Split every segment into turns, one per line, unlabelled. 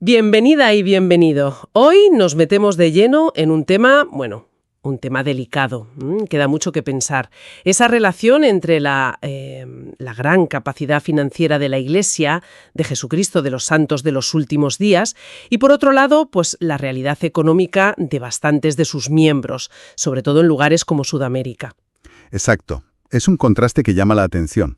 Bienvenida y bienvenido. Hoy nos metemos de lleno en un tema, un tema delicado. Queda mucho que pensar. Esa relación entre la gran capacidad financiera de la Iglesia, de Jesucristo, de los santos de los últimos días, y por otro lado, pues la realidad económica de bastantes de sus miembros, sobre todo en lugares como Sudamérica.
Exacto. Es un contraste que llama la atención.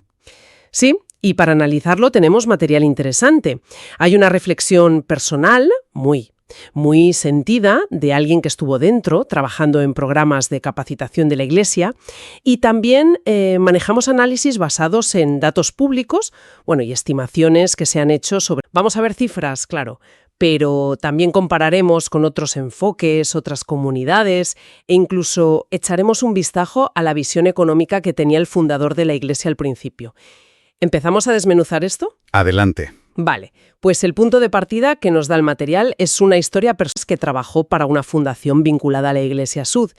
Sí, y para analizarlo tenemos material interesante. Hay una reflexión personal muy sentida de alguien que estuvo dentro, trabajando en programas de capacitación de la Iglesia, y también manejamos análisis basados en datos públicos, y estimaciones que se han hecho sobre... Vamos a ver cifras, claro, pero también compararemos con otros enfoques, otras comunidades, e incluso echaremos un vistazo a la visión económica que tenía el fundador de la Iglesia al principio. ¿Empezamos a desmenuzar esto?
Adelante.
Vale, pues el punto de partida que nos da el material es una historia de personas que trabajó para una fundación vinculada a la Iglesia Sud.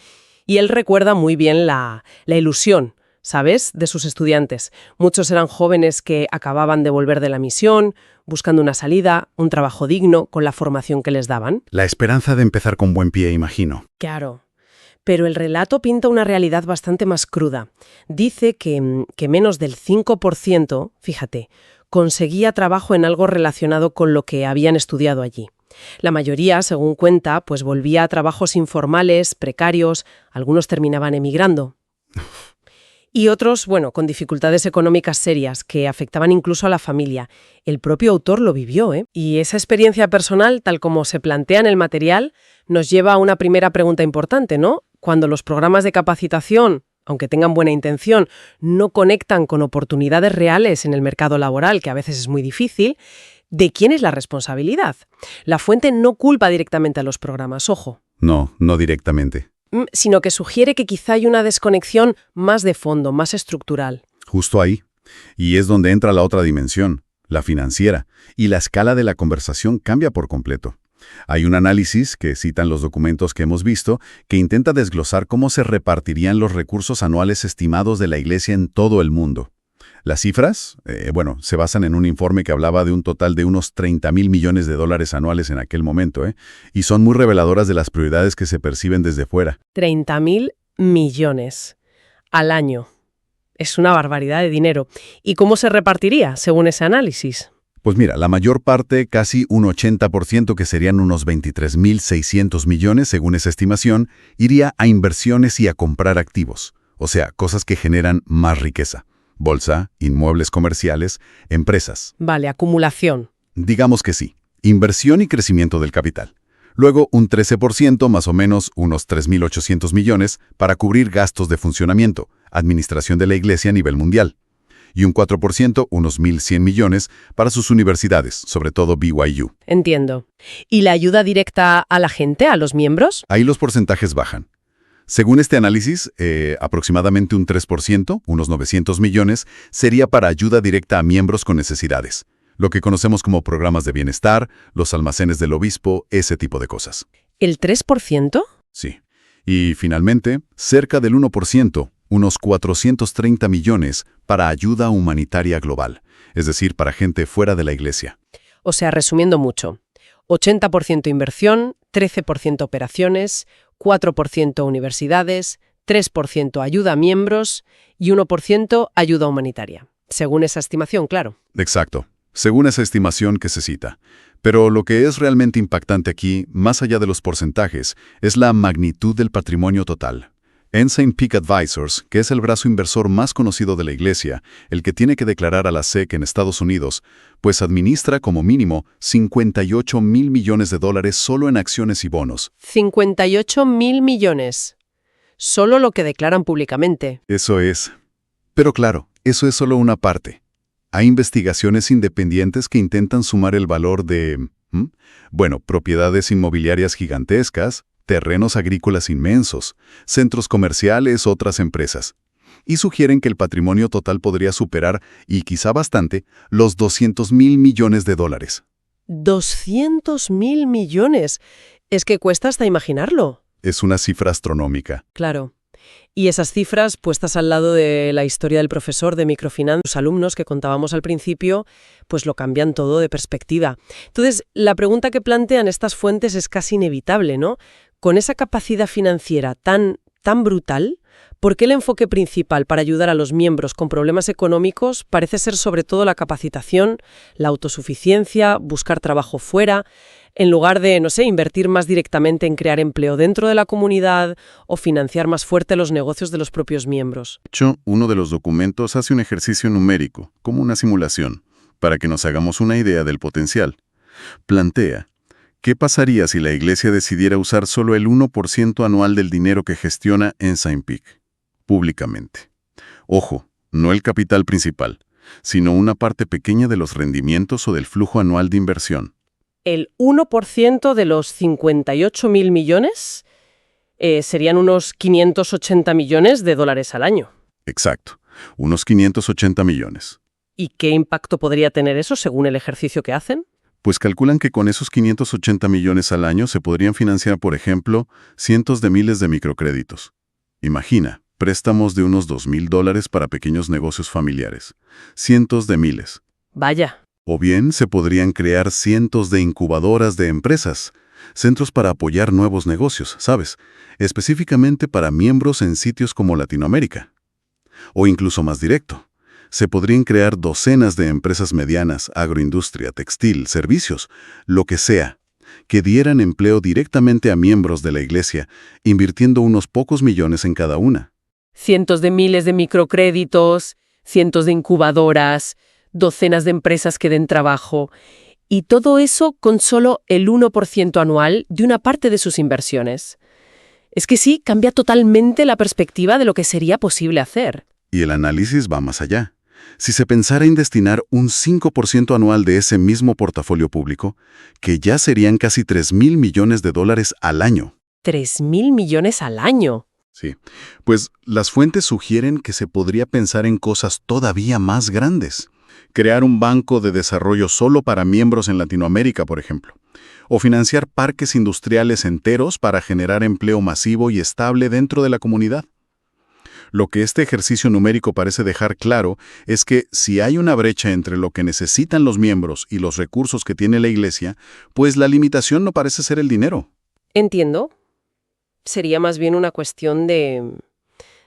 Y él recuerda muy bien la ilusión, ¿sabes?, de sus estudiantes. Muchos eran jóvenes que acababan de volver de la misión, buscando una salida, un trabajo digno, con la formación que les daban.
La esperanza de empezar con buen pie, imagino.
Claro. Pero el relato pinta una realidad bastante más cruda. Dice que menos del 5%, fíjate, conseguía trabajo en algo relacionado con lo que habían estudiado allí. La mayoría, según cuenta, pues volvía a trabajos informales, precarios, algunos terminaban emigrando. Y otros, con dificultades económicas serias que afectaban incluso a la familia. El propio autor lo vivió, ¿eh? Y esa experiencia personal, tal como se plantea en el material, nos lleva a una primera pregunta importante, ¿no? Cuando los programas de capacitación, aunque tengan buena intención, no conectan con oportunidades reales en el mercado laboral, que a veces es muy difícil, ¿de quién es la responsabilidad? La fuente no culpa directamente a los programas, ojo.
No directamente.
Sino que sugiere que quizá hay una desconexión más de fondo, más estructural.
Justo ahí. Y es donde entra la otra dimensión, la financiera, y la escala de la conversación cambia por completo. Hay un análisis, que citan los documentos que hemos visto, que intenta desglosar cómo se repartirían los recursos anuales estimados de la Iglesia en todo el mundo. Las cifras, se basan en un informe que hablaba de un total de unos 30.000 millones de dólares anuales en aquel momento, y son muy reveladoras de las prioridades que se perciben desde fuera.
30.000 millones al año. Es una barbaridad de dinero. ¿Y cómo se repartiría, según ese análisis?
Pues mira, la mayor parte, casi un 80%, que serían unos 23.600 millones, según esa estimación, iría a inversiones y a comprar activos, o sea, cosas que generan más riqueza. Bolsa, inmuebles comerciales, empresas.
Vale, acumulación.
Digamos que sí. Inversión y crecimiento del capital. Luego, un 13%, más o menos unos 3.800 millones, para cubrir gastos de funcionamiento, administración de la Iglesia a nivel mundial. Y un 4%, unos 1.100 millones, para sus universidades, sobre todo BYU.
Entiendo. ¿Y la ayuda directa a la gente, a los miembros?
Ahí los porcentajes bajan. Según este análisis, aproximadamente un 3%, unos 900 millones, sería para ayuda directa a miembros con necesidades, lo que conocemos como programas de bienestar, los almacenes del obispo, ese tipo de cosas.
¿El 3%?
Sí. Y finalmente, cerca del 1%, unos 430 millones, para ayuda humanitaria global, es decir, para gente fuera de la Iglesia.
O sea, resumiendo mucho, 80% inversión, 13% operaciones, 4% universidades, 3% ayuda a miembros y 1% ayuda humanitaria. Según esa estimación, claro.
Exacto, según esa estimación que se cita. Pero lo que es realmente impactante aquí, más allá de los porcentajes, es la magnitud del patrimonio total. Ensign Peak Advisors, que es el brazo inversor más conocido de la Iglesia, el que tiene que declarar a la SEC en Estados Unidos, pues administra como mínimo 58.000 millones de dólares solo en acciones y bonos.
58.000 millones. Solo lo que declaran públicamente.
Eso es. Pero claro, eso es solo una parte. Hay investigaciones independientes que intentan sumar el valor de, propiedades inmobiliarias gigantescas, terrenos agrícolas inmensos, centros comerciales, otras empresas. Y sugieren que el patrimonio total podría superar, y quizá bastante, los 200.000 millones de dólares.
¡200.000 millones! Es que cuesta hasta imaginarlo.
Es una cifra astronómica.
Claro. Y esas cifras, puestas al lado de la historia del profesor de microfinanzas, los alumnos que contábamos al principio, pues lo cambian todo de perspectiva. Entonces, la pregunta que plantean estas fuentes es casi inevitable, ¿no? Con esa capacidad financiera tan brutal, ¿por qué el enfoque principal para ayudar a los miembros con problemas económicos parece ser sobre todo la capacitación, la autosuficiencia, buscar trabajo fuera, en lugar de, no sé, invertir más directamente en crear empleo dentro de la comunidad o financiar más fuerte los negocios de los propios miembros?
De hecho, uno de los documentos hace un ejercicio numérico, como una simulación, para que nos hagamos una idea del potencial. Plantea, ¿qué pasaría si la Iglesia decidiera usar solo el 1% anual del dinero que gestiona Ensign Peak, públicamente? Ojo, no el capital principal, sino una parte pequeña de los rendimientos o del flujo anual de inversión.
El 1% de los 58.000 millones serían unos 580 millones de dólares al año.
Exacto, unos 580 millones.
¿Y qué impacto podría tener eso según el ejercicio que hacen?
Pues calculan que con esos 580 millones al año se podrían financiar, por ejemplo, cientos de miles de microcréditos. Imagina, préstamos de unos $2.000 para pequeños negocios familiares. Cientos de miles.
Vaya.
O bien se podrían crear cientos de incubadoras de empresas, centros para apoyar nuevos negocios, ¿sabes? Específicamente para miembros en sitios como Latinoamérica. O incluso más directo. Se podrían crear docenas de empresas medianas, agroindustria, textil, servicios, lo que sea, que dieran empleo directamente a miembros de la Iglesia, invirtiendo unos pocos millones en cada una.
Cientos de miles de microcréditos, cientos de incubadoras, docenas de empresas que den trabajo. Y todo eso con solo el 1% anual de una parte de sus inversiones. Es que sí, cambia totalmente la perspectiva de lo que sería posible hacer.
Y el análisis va más allá. Si se pensara en destinar un 5% anual de ese mismo portafolio público, que ya serían casi $3.000 millones al año.
¿3.000 millones al año?
Sí, pues las fuentes sugieren que se podría pensar en cosas todavía más grandes. Crear un banco de desarrollo solo para miembros en Latinoamérica, por ejemplo. O financiar parques industriales enteros para generar empleo masivo y estable dentro de la comunidad. Lo que este ejercicio numérico parece dejar claro es que si hay una brecha entre lo que necesitan los miembros y los recursos que tiene la Iglesia, pues la limitación no parece ser el dinero.
Entiendo. Sería más bien una cuestión de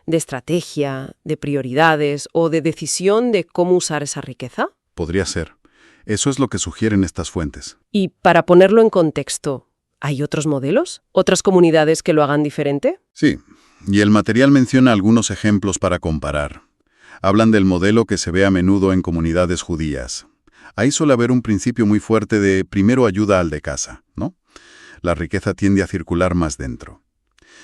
estrategia, de prioridades o de decisión de cómo usar esa riqueza.
Podría ser. Eso es lo que sugieren estas fuentes.
Y para ponerlo en contexto, ¿hay otros modelos? ¿Otras comunidades que lo hagan diferente?
Sí, y el material menciona algunos ejemplos para comparar. Hablan del modelo que se ve a menudo en comunidades judías. Ahí suele haber un principio muy fuerte de primero ayuda al de casa, ¿no? La riqueza tiende a circular más dentro.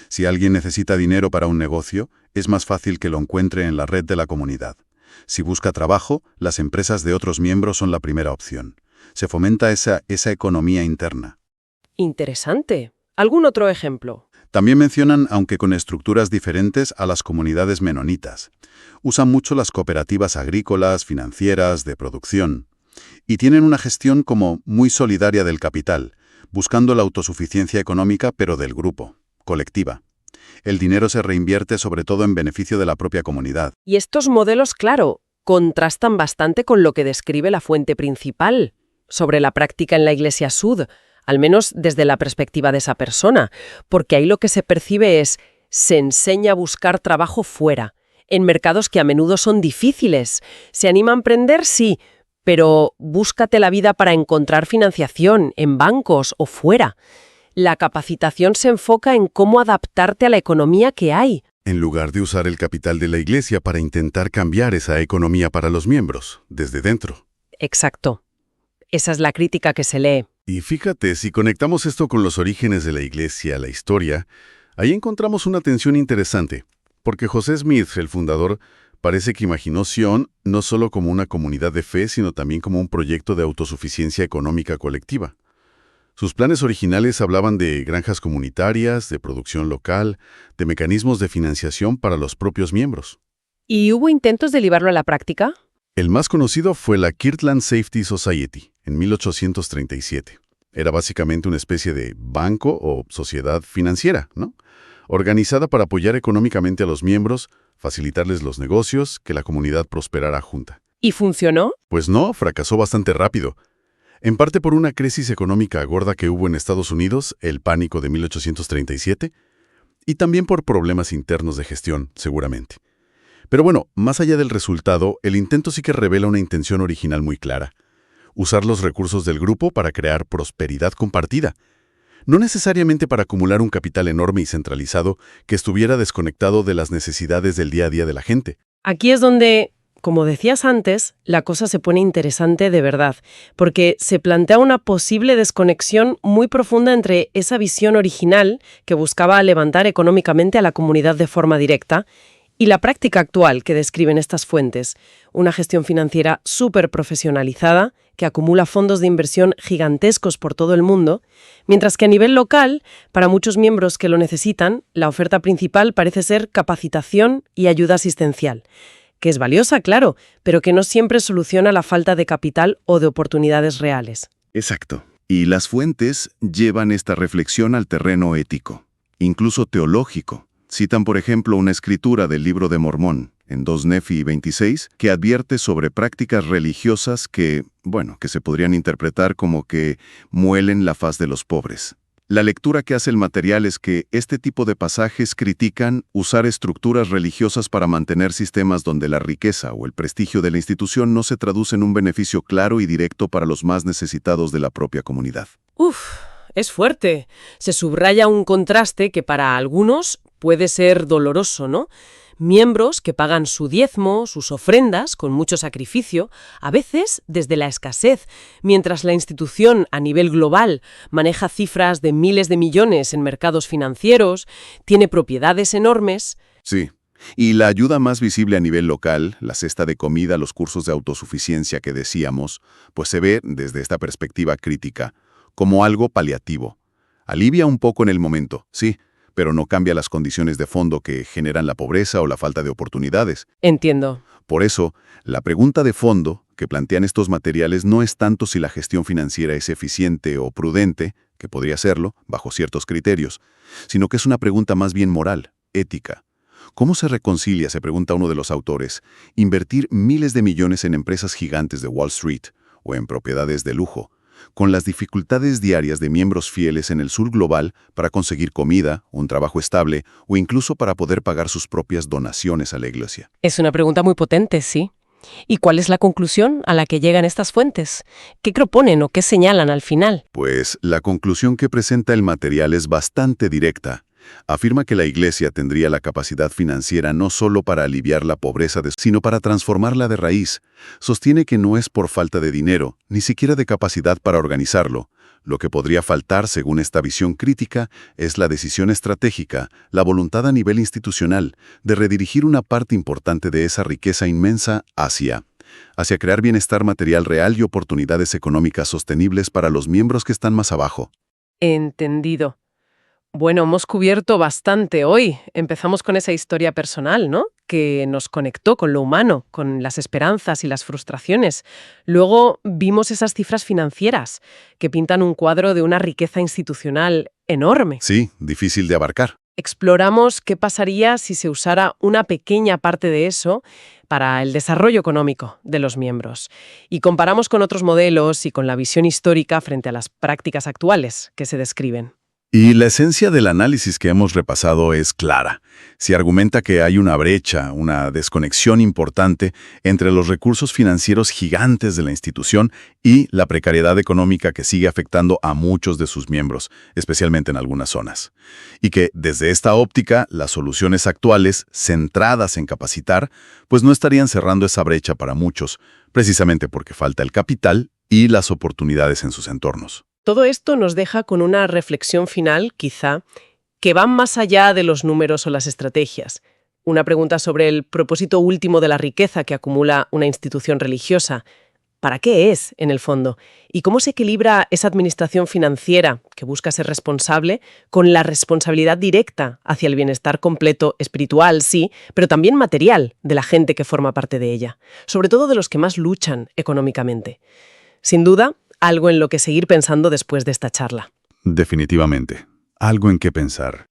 Si alguien necesita dinero para un negocio, es más fácil que lo encuentre en la red de la comunidad. Si busca trabajo, las empresas de otros miembros son la primera opción. Se fomenta esa economía interna.
Interesante. ¿Algún otro ejemplo?
También mencionan, aunque con estructuras diferentes, a las comunidades menonitas. Usan mucho las cooperativas agrícolas, financieras, de producción. Y tienen una gestión como muy solidaria del capital, buscando la autosuficiencia económica pero del grupo, colectiva. El dinero se reinvierte sobre todo en beneficio de la propia comunidad.
Y estos modelos, claro, contrastan bastante con lo que describe la fuente principal sobre la práctica en la Iglesia Sud, al menos desde la perspectiva de esa persona, porque ahí lo que se percibe es, se enseña a buscar trabajo fuera, en mercados que a menudo son difíciles. Se anima a emprender, sí, pero búscate la vida para encontrar financiación en bancos o fuera. La capacitación se enfoca en cómo adaptarte a la economía que hay.
En lugar de usar el capital de la Iglesia para intentar cambiar esa economía para los miembros, desde dentro.
Exacto. Esa es la crítica que se lee.
Y fíjate, si conectamos esto con los orígenes de la Iglesia, la historia, ahí encontramos una tensión interesante, porque José Smith, el fundador, parece que imaginó Sion no solo como una comunidad de fe, sino también como un proyecto de autosuficiencia económica colectiva. Sus planes originales hablaban de granjas comunitarias, de producción local, de mecanismos de financiación para los propios miembros.
¿Y hubo intentos de llevarlo a la práctica?
El más conocido fue la Kirtland Safety Society, en 1837. Era básicamente una especie de banco o sociedad financiera, ¿no? organizada para apoyar económicamente a los miembros, facilitarles los negocios, que la comunidad prosperara junta.
¿Y funcionó?
Pues no, fracasó bastante rápido. En parte por una crisis económica gorda que hubo en Estados Unidos, el pánico de 1837, y también por problemas internos de gestión, seguramente. Pero bueno, más allá del resultado, el intento sí que revela una intención original muy clara: usar los recursos del grupo para crear prosperidad compartida, no necesariamente para acumular un capital enorme y centralizado que estuviera desconectado de las necesidades del día a día de la gente.
Aquí es donde, como decías antes, la cosa se pone interesante de verdad, porque se plantea una posible desconexión muy profunda entre esa visión original que buscaba levantar económicamente a la comunidad de forma directa y la práctica actual que describen estas fuentes, una gestión financiera súper profesionalizada que acumula fondos de inversión gigantescos por todo el mundo, mientras que a nivel local, para muchos miembros que lo necesitan, la oferta principal parece ser capacitación y ayuda asistencial, que es valiosa, claro, pero que no siempre soluciona la falta de capital o de oportunidades reales.
Exacto. Y las fuentes llevan esta reflexión al terreno ético, incluso teológico. Citan, por ejemplo, una escritura del Libro de Mormón, en 2 Nefi 26, que advierte sobre prácticas religiosas que se podrían interpretar como que muelen la faz de los pobres. La lectura que hace el material es que este tipo de pasajes critican usar estructuras religiosas para mantener sistemas donde la riqueza o el prestigio de la institución no se traduce en un beneficio claro y directo para los más necesitados de la propia comunidad.
Es fuerte. Se subraya un contraste que para algunos puede ser doloroso, ¿no? Miembros que pagan su diezmo, sus ofrendas, con mucho sacrificio, a veces desde la escasez, mientras la institución a nivel global maneja cifras de miles de millones en mercados financieros, tiene propiedades enormes.
Sí. Y la ayuda más visible a nivel local, la cesta de comida, los cursos de autosuficiencia que decíamos, pues se ve desde esta perspectiva crítica como algo paliativo. Alivia un poco en el momento, sí, pero no cambia las condiciones de fondo que generan la pobreza o la falta de oportunidades.
Entiendo.
Por eso, la pregunta de fondo que plantean estos materiales no es tanto si la gestión financiera es eficiente o prudente, que podría serlo, bajo ciertos criterios, sino que es una pregunta más bien moral, ética. ¿Cómo se reconcilia, se pregunta uno de los autores, invertir miles de millones en empresas gigantes de Wall Street o en propiedades de lujo, con las dificultades diarias de miembros fieles en el sur global para conseguir comida, un trabajo estable o incluso para poder pagar sus propias donaciones a la iglesia?
Es una pregunta muy potente, sí. ¿Y cuál es la conclusión a la que llegan estas fuentes? ¿Qué proponen o qué señalan al final?
Pues la conclusión que presenta el material es bastante directa. Afirma que la Iglesia tendría la capacidad financiera no solo para aliviar la pobreza, sino para transformarla de raíz. Sostiene que no es por falta de dinero, ni siquiera de capacidad para organizarlo. Lo que podría faltar, según esta visión crítica, es la decisión estratégica, la voluntad a nivel institucional, de redirigir una parte importante de esa riqueza inmensa hacia crear bienestar material real y oportunidades económicas sostenibles para los miembros que están más abajo.
Entendido. Bueno, hemos cubierto bastante hoy. Empezamos con esa historia personal, ¿no? Que nos conectó con lo humano, con las esperanzas y las frustraciones. Luego vimos esas cifras financieras que pintan un cuadro de una riqueza institucional enorme.
Sí, difícil de abarcar.
Exploramos qué pasaría si se usara una pequeña parte de eso para el desarrollo económico de los miembros. Y comparamos con otros modelos y con la visión histórica frente a las prácticas actuales que se describen.
Y la esencia del análisis que hemos repasado es clara. Se argumenta que hay una brecha, una desconexión importante entre los recursos financieros gigantes de la institución y la precariedad económica que sigue afectando a muchos de sus miembros, especialmente en algunas zonas. Y que, desde esta óptica, las soluciones actuales, centradas en capacitar, pues no estarían cerrando esa brecha para muchos, precisamente porque falta el capital y las oportunidades en sus entornos.
Todo esto nos deja con una reflexión final, quizá, que va más allá de los números o las estrategias. Una pregunta sobre el propósito último de la riqueza que acumula una institución religiosa. ¿Para qué es, en el fondo? ¿Y cómo se equilibra esa administración financiera, que busca ser responsable, con la responsabilidad directa hacia el bienestar completo, espiritual, sí, pero también material, de la gente que forma parte de ella? Sobre todo de los que más luchan económicamente. Sin duda, algo en lo que seguir pensando después de esta charla.
Definitivamente. Algo en qué pensar.